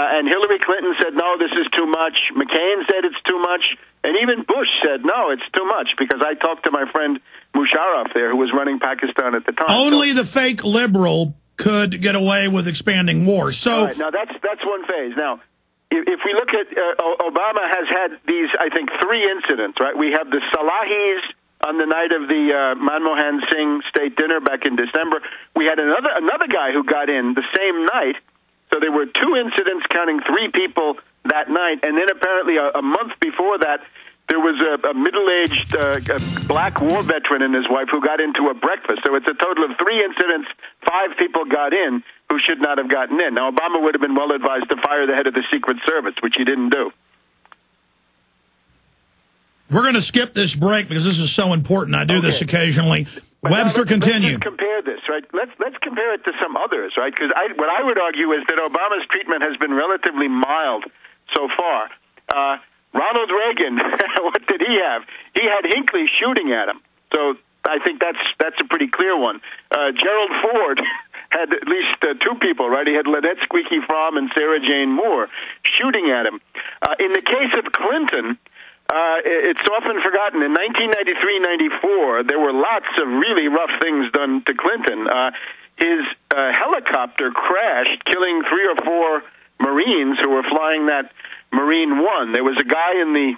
And Hillary Clinton said, no, this is too much. McCain said it's too much. And even Bush said, no, it's too much, because I talked to my friend Musharraf there, who was running Pakistan at the time. Only the fake liberal could get away with expanding war. So right, now that's one phase. Now, if we look at Obama has had these, I think, 3 incidents, right? We have the Salahis on the night of the Manmohan Singh state dinner back in December. We had another guy who got in the same night. So there were 2 incidents counting 3 people that night, and then apparently a month before that, there was a middle-aged black war veteran and his wife who got into a breakfast. So it's a total of 3 incidents, 5 people got in who should not have gotten in. Now, Obama would have been well advised to fire the head of the Secret Service, which he didn't do. We're going to skip this break because this is so important. I do this occasionally. But Webster, continue. Let's compare this, right? Let's compare it to some others, right? Because what I would argue is that Obama's treatment has been relatively mild so far. Ronald Reagan, what did he have? He had Hinckley shooting at him. So I think that's a pretty clear one. Gerald Ford had at least 2 people, right? He had Lynette Squeaky Fromm and Sarah Jane Moore shooting at him. In the case of Clinton, it's often forgotten. In 1993-94, there were lots of really rough things done to Clinton. His helicopter crashed, killing 3 or 4 Marines who were flying that Marine One. There was a guy in the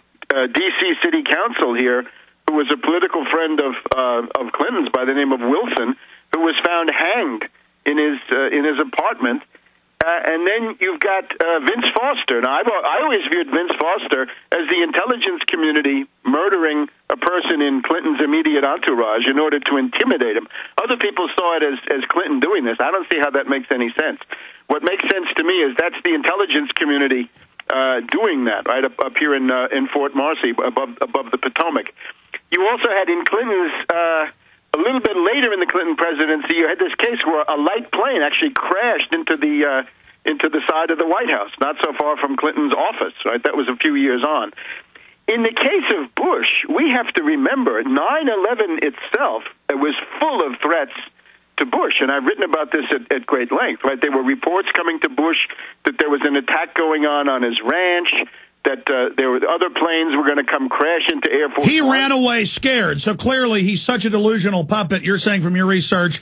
D.C. City Council here who was a political friend of Clinton's by the name of Wilson, who was found hanged in his apartment. And then you've got Vince Foster. Now, I always viewed Vince Foster as the intelligence community murdering a person in Clinton's immediate entourage in order to intimidate him. Other people saw it as Clinton doing this. I don't see how that makes any sense. What makes sense to me is that's the intelligence community doing that, right, up here in Fort Marcy, above the Potomac. You also had in Clinton's... a little bit later in the Clinton presidency, you had this case where a light plane actually crashed into the side of the White House, not so far from Clinton's office, right? That was a few years on. In the case of Bush, we have to remember 9/11 itself was full of threats to Bush, and I've written about this at great length, right? There were reports coming to Bush that there was an attack going on his ranch, that there were other planes were going to come crash into Air Force He One. ran away scared, so clearly he's such a delusional puppet. You're saying from your research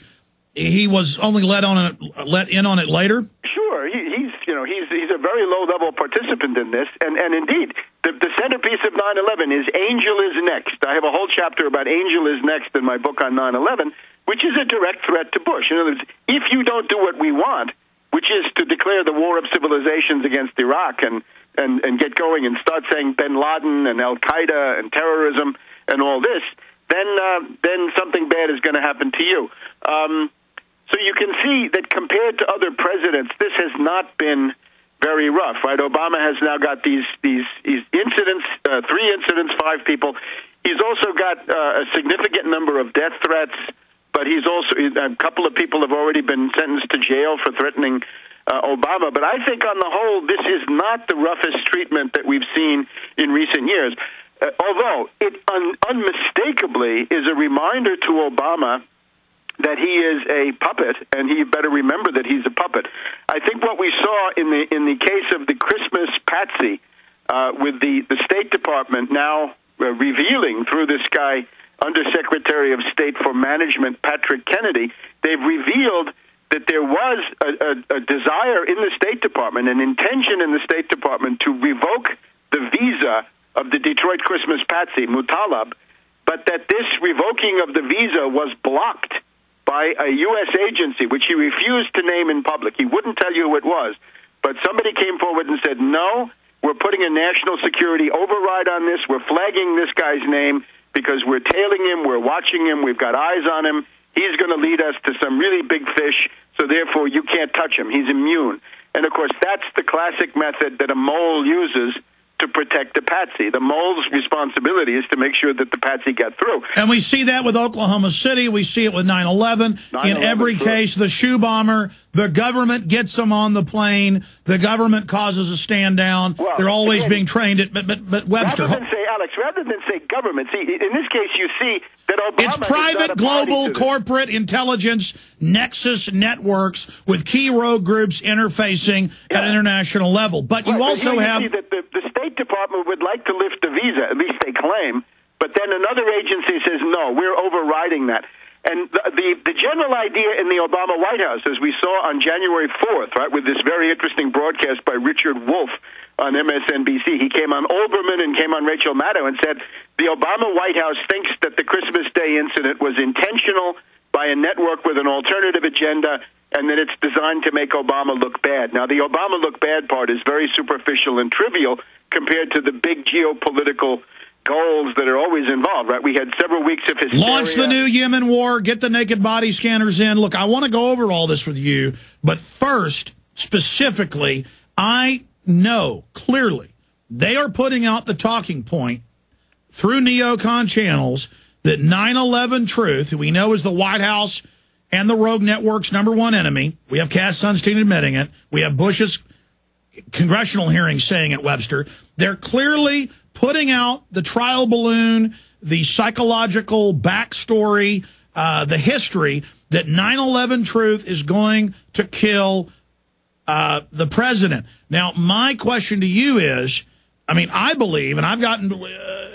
he was only let in on it later? Sure, he's a very low-level participant in this, and indeed, the centerpiece of 9/11 is Angel is Next. I have a whole chapter about Angel is Next in my book on 9/11, which is a direct threat to Bush. In other words, if you don't do what we want, which is to declare the war of civilizations against Iraq and get going and start saying Bin Laden and Al-Qaeda and terrorism and all this, then something bad is going to happen to you. So you can see that compared to other presidents, this has not been very rough, right? Obama has now got these incidents, 3 incidents, 5 people. He's also got a significant number of death threats, but he's also a couple of people have already been sentenced to jail for threatening Obama. But I think on the whole, this is not the roughest treatment that we've seen in recent years, although it unmistakably is a reminder to Obama that he is a puppet, and he better remember that he's a puppet. I think what we saw in the case of the Christmas patsy with the State Department now revealing through this guy, Undersecretary of State for Management, Patrick Kennedy, they've revealed that there was a desire in the State Department, an intention in the State Department to revoke the visa of the Detroit Christmas patsy, Mutalab, but that this revoking of the visa was blocked by a U.S. agency, which he refused to name in public. He wouldn't tell you who it was, but somebody came forward and said, no, we're putting a national security override on this. We're flagging this guy's name because we're tailing him, we're watching him, we've got eyes on him. He's going to lead us to some really big fish, so therefore you can't touch him. He's immune. And, of course, that's the classic method that a mole uses to protect the patsy. The mole's responsibility is to make sure that the patsy got through. And we see that with Oklahoma City. We see it with 9/11. In every case, the shoe bomber, the government gets them on the plane. The government causes a stand down. Well, they're always being trained at, but Webster. Rather than say government, see, in this case, you see that Obama... It's private, global, corporate intelligence nexus networks with key rogue groups interfacing at an international level. But you also have... You see that the State Department would like to lift the visa, at least they claim, but then another agency says, no, we're overriding that. And the general idea in the Obama White House, as we saw on January 4th, right, with this very interesting broadcast by Richard Wolff on MSNBC, he came on Olbermann and came on Rachel Maddow and said the Obama White House thinks that the Christmas Day incident was intentional by a network with an alternative agenda and that it's designed to make Obama look bad. Now, the Obama look bad part is very superficial and trivial compared to the big geopolitical goals that are always involved, right? We had several weeks of hysteria. Launch the new Yemen war, get the naked body scanners in. Look, I want to go over all this with you, but first, specifically, I know clearly they are putting out the talking point through neocon channels that 9/11 Truth, who we know is the White House and the Rogue Network's #1 enemy. We have Cass Sunstein admitting it. We have Bush's congressional hearings saying it, Webster. They're clearly putting out the trial balloon, the psychological backstory, the history that 9/11 Truth is going to kill the president. Now, my question to you is, I mean, I believe, and I've gotten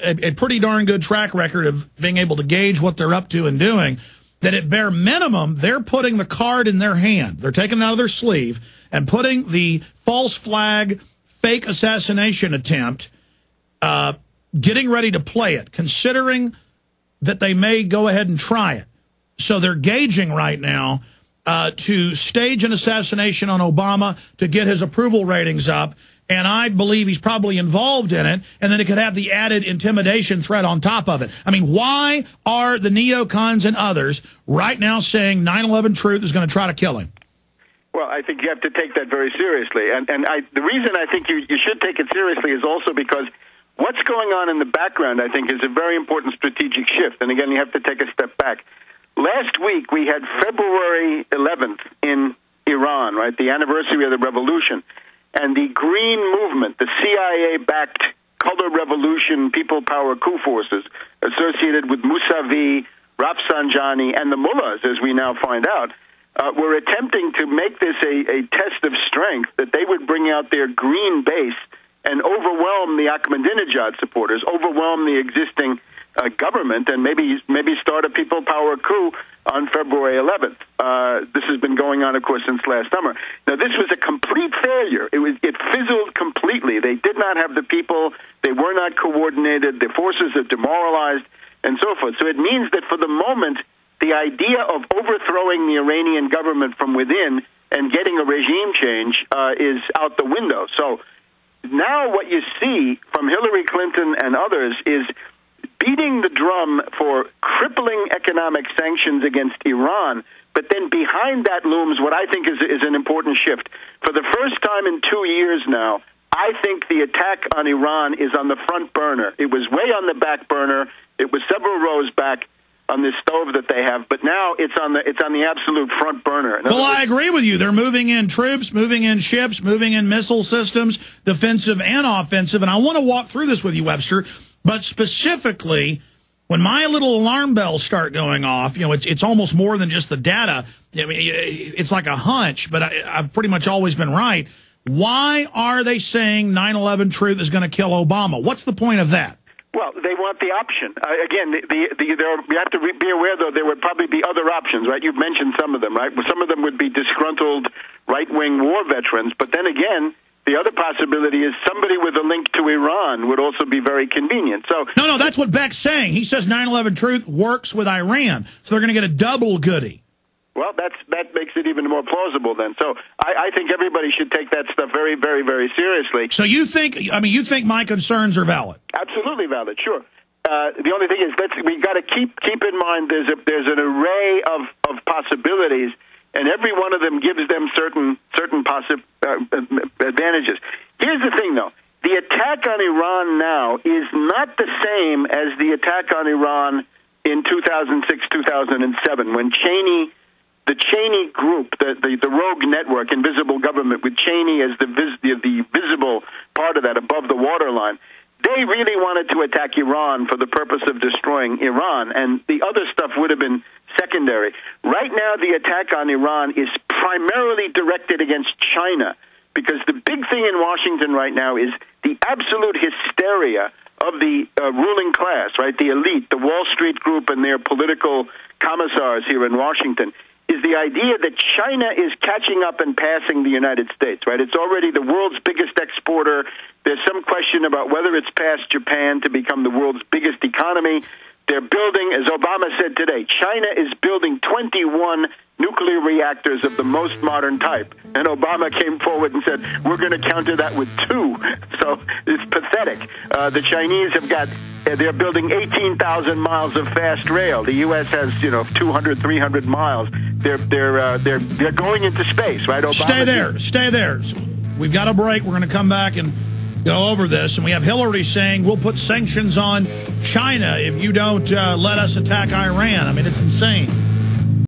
a pretty darn good track record of being able to gauge what they're up to and doing, that at bare minimum, they're putting the card in their hand. They're taking it out of their sleeve and putting the false flag, fake assassination attempt, getting ready to play it, considering that they may go ahead and try it. So they're gauging right now to stage an assassination on Obama to get his approval ratings up, and I believe he's probably involved in it, and then it could have the added intimidation threat on top of it. I mean, why are the neocons and others right now saying 9/11 Truth is going to try to kill him? Well, I think you have to take that very seriously, and the reason I think you should take it seriously is also because what's going on in the background, I think, is a very important strategic shift, and again, you have to take a step back. Last week, we had February 11th in Iran, right, the anniversary of the revolution. And the Green Movement, the CIA-backed color revolution, people power coup forces associated with Mousavi, Rafsanjani, and the mullahs, as we now find out, were attempting to make this a test of strength, that they would bring out their green base and overwhelm the Ahmadinejad supporters, overwhelm the existing government, and maybe start a people power coup on February 11th. This has been going on, of course, since last summer. Now, this was a complete failure. It fizzled completely. They did not have the people. They were not coordinated. The forces are demoralized, and so forth. So it means that for the moment, the idea of overthrowing the Iranian government from within and getting a regime change is out the window. So now what you see from Hillary Clinton and others is beating the drum for crippling economic sanctions against Iran, but then behind that looms what I think is an important shift. For the first time in 2 years now, I think the attack on Iran is on the front burner. It was way on the back burner. It was several rows back on this stove that they have, but now it's on the absolute front burner. Well, I agree with you. They're moving in troops, moving in ships, moving in missile systems, defensive and offensive, and I want to walk through this with you, Webster. But specifically, when my little alarm bells start going off, you know, it's almost more than just the data. I mean, it's like a hunch, but I've pretty much always been right. Why are they saying 9/11 Truth is going to kill Obama? What's the point of that? Well, they want the option. Again, you have to be aware, though, there would probably be other options, right? You've mentioned some of them, right? Some of them would be disgruntled right-wing war veterans, but then again, the other possibility is somebody with a link to Iran would also be very convenient. So No, that's what Beck's saying. He says 9/11 Truth works with Iran, so they're going to get a double goodie. Well, that makes it even more plausible then. So I think everybody should take that stuff very, very, very seriously. So you think my concerns are valid? Absolutely valid, sure. The only thing is we got to keep in mind there's an array of possibilities, and every one of them gives them certain advantages. Here's the thing, though. The attack on Iran now is not the same as the attack on Iran in 2006, 2007, when the Cheney group, the rogue network, Invisible Government, with Cheney as the visible part of that above the waterline, they really wanted to attack Iran for the purpose of destroying Iran, and the other stuff would have been secondary. Right now, the attack on Iran is primarily directed against China, because the big thing in Washington right now is the absolute hysteria of the ruling class, right, the elite, the Wall Street group and their political commissars here in Washington, is the idea that China is catching up and passing the United States, right? It's already the world's biggest exporter. There's some question about whether it's passed Japan to become the world's biggest economy. They're building, as Obama said today, China is building 21 nuclear reactors of the most modern type. And Obama came forward and said, we're going to counter that with 2. So it's pathetic. The Chinese they're building 18,000 miles of fast rail. The U.S. has, 200, 300 miles. They're going into space, right? Obama Stay there. We've got a break. We're going to come back and go over this. And we have Hillary saying we'll put sanctions on China if you don't let us attack Iran. I mean, it's insane.